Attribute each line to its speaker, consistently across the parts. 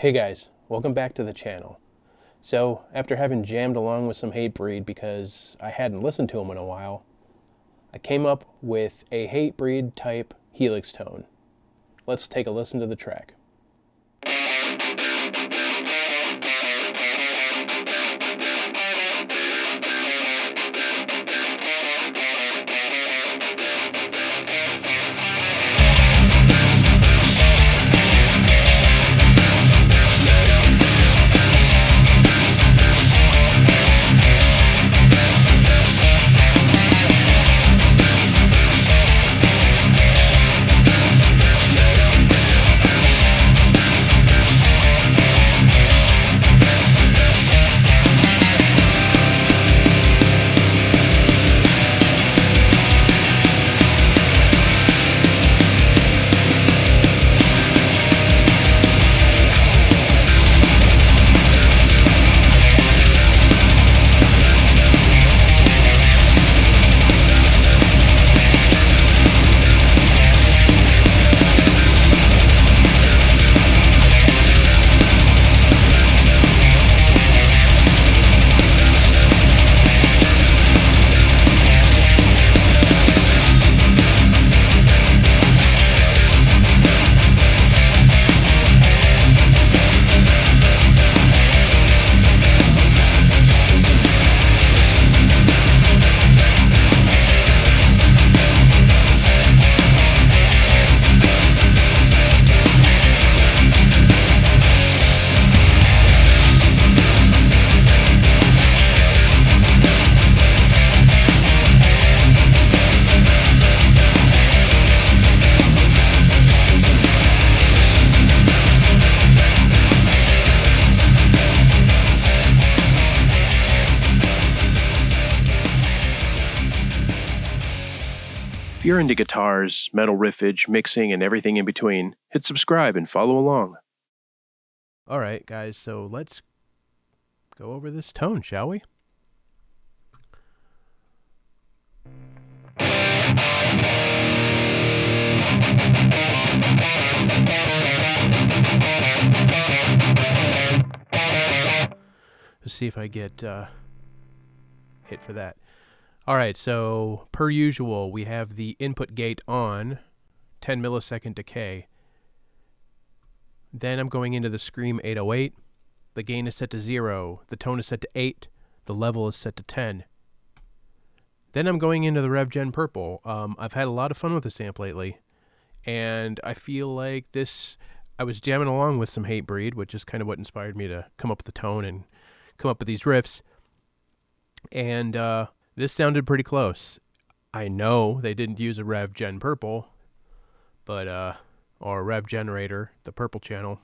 Speaker 1: Hey guys, welcome back to the channel. So, after having jammed along with some Hatebreed because I hadn't listened to them in a while, I came up with a Hatebreed type HELIX tone. Let's take a listen to the track.
Speaker 2: If you're into guitars, metal riffage, mixing, and everything in between, hit subscribe and follow along.
Speaker 1: Alright guys, so let's go over this tone, shall we? Let's see if I get hit for that. Alright, so per usual, we have the input gate on, 10 millisecond decay. Then I'm going into the Scream 808. The gain is set to 0, the tone is set to 8, the level is set to 10. Then I'm going into the Rev Gen Purple. I've had a lot of fun with this amp lately, and I feel like this, I was jamming along with some Hatebreed, which is kind of what inspired me to come up with the tone and come up with these riffs. And this sounded pretty close. I know they didn't use a Rev Gen Purple, but or a Rev Generator, the purple channel.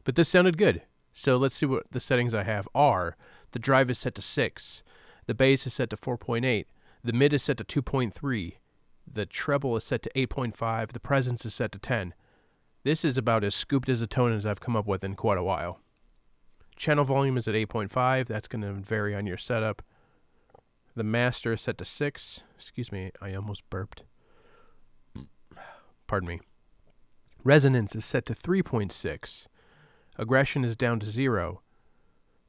Speaker 1: But this sounded good. So let's see what the settings I have are. The drive is set to 6. The bass is set to 4.8. The mid is set to 2.3. The treble is set to 8.5. The presence is set to 10. This is about as scooped as a tone as I've come up with in quite a while. Channel volume is at 8.5. That's going to vary on your setup. The master is set to 6. Excuse me, I almost burped. Pardon me. Resonance is set to 3.6. Aggression is down to 0.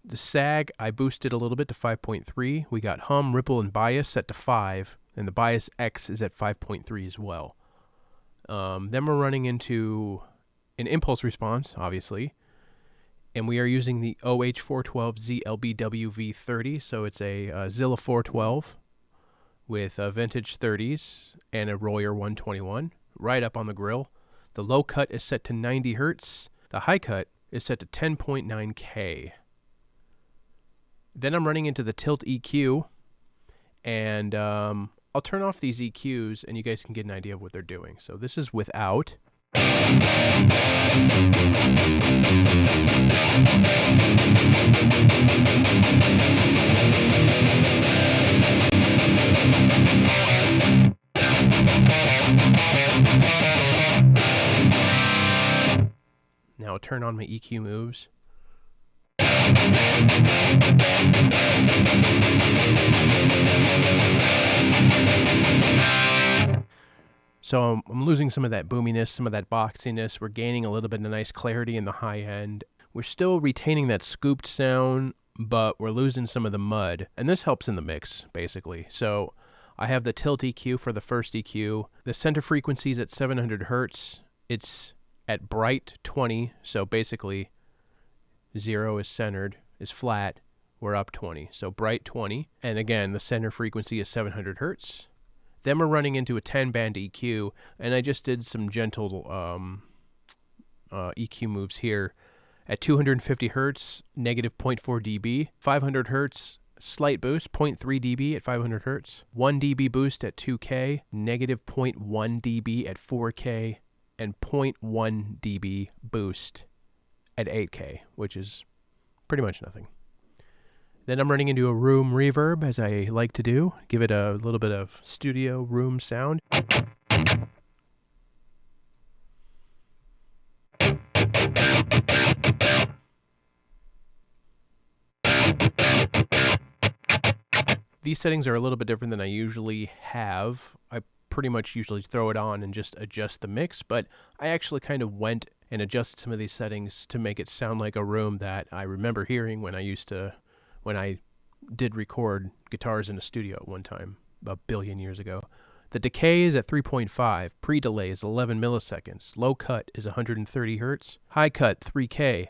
Speaker 1: The sag, I boosted a little bit to 5.3. We got hum, ripple, and bias set to 5. And the bias X is at 5.3 as well. Then we're running into an impulse response, obviously. And we are using the OH412 ZLBWV30, so it's a Zilla 412 with vintage 30s and a Royer 121 right up on the grill. The low cut is set to 90 Hertz. The high cut is set to 10.9K. Then I'm running into the Tilt EQ, and I'll turn off these EQs, and you guys can get an idea of what they're doing. So this is without. Now I'll turn on my EQ moves. So I'm losing some of that boominess, some of that boxiness. We're gaining a little bit of nice clarity in the high end. We're still retaining that scooped sound, but we're losing some of the mud. And this helps in the mix, basically. So I have the tilt EQ for the first EQ. The center frequency is at 700 hertz. It's at bright 20, so basically 0 is centered, is flat. We're up 20, so bright 20. And again, the center frequency is 700 hertz. Then we're running into a 10-band EQ, and I just did some gentle EQ moves here. At 250 hertz, negative 0.4 dB. 500 hertz, slight boost, 0.3 dB at 500 hertz. 1 dB boost at 2K, negative 0.1 dB at 4K, and 0.1 dB boost at 8K, which is pretty much nothing. Then I'm running into a room reverb, as I like to do. Give it a little bit of studio room sound. These settings are a little bit different than I usually have. I pretty much usually throw it on and just adjust the mix, but I actually kind of went and adjusted some of these settings to make it sound like a room that I remember hearing when I did record guitars in a studio at one time, a billion years ago. The decay is at 3.5, pre-delay is 11 milliseconds, low cut is 130 hertz, high cut 3K,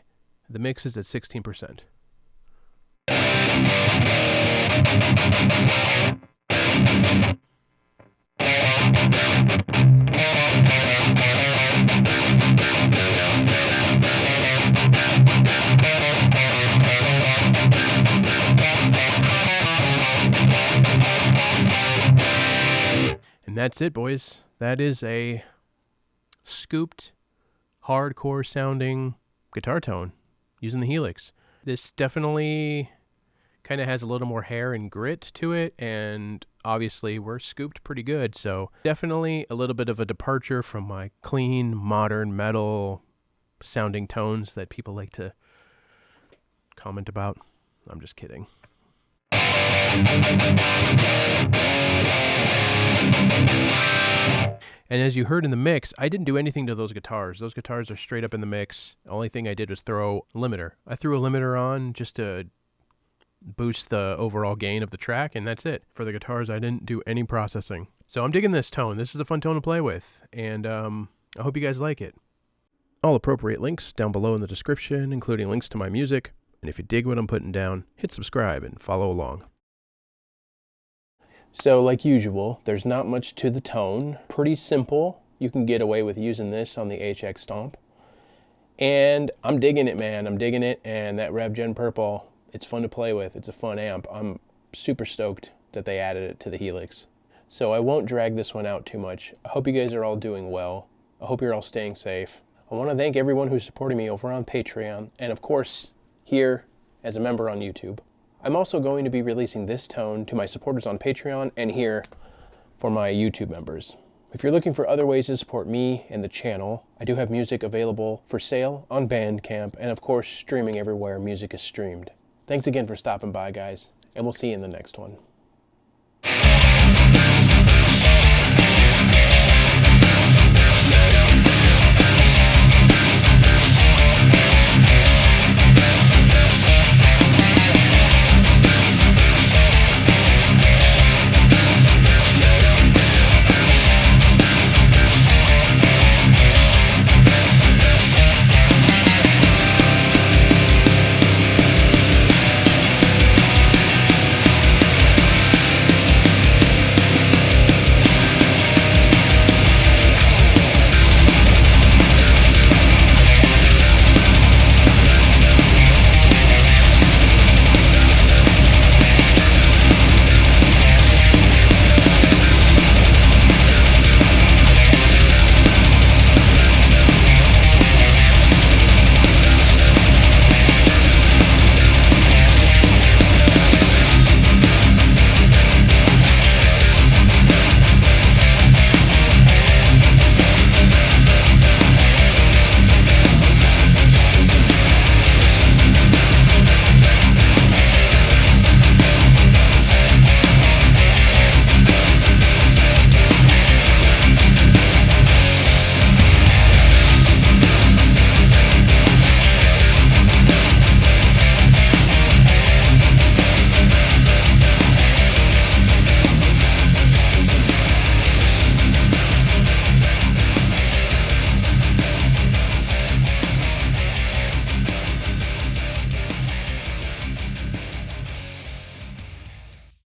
Speaker 1: the mix is at 16%. And that's it, boys. That is a scooped, hardcore sounding guitar tone using the HELIX. This definitely kind of has a little more hair and grit to it, and obviously we're scooped pretty good, so definitely a little bit of a departure from my clean, modern, metal sounding tones that people like to comment about. I'm just kidding. And as you heard in the mix, I didn't do anything to those guitars. Those guitars are straight up in the mix. The only thing I did was throw a limiter. I threw a limiter on just to boost the overall gain of the track, and that's it. For the guitars, I didn't do any processing. So I'm digging this tone. This is a fun tone to play with, and I hope you guys like it. All appropriate links down below in the description, including links to my music. And if you dig what I'm putting down, hit subscribe and follow along. So like usual, there's not much to the tone. Pretty simple. You can get away with using this on the HX Stomp. And I'm digging it, man. I'm digging it. And that RevGen Purple, it's fun to play with. It's a fun amp. I'm super stoked that they added it to the HELIX. So I won't drag this one out too much. I hope you guys are all doing well. I hope you're all staying safe. I want to thank everyone who's supporting me over on Patreon. And of course, here as a member on YouTube. I'm also going to be releasing this tone to my supporters on Patreon and here for my YouTube members. If you're looking for other ways to support me and the channel, I do have music available for sale on Bandcamp and of course streaming everywhere music is streamed. Thanks again for stopping by, guys, and we'll see you in the next one.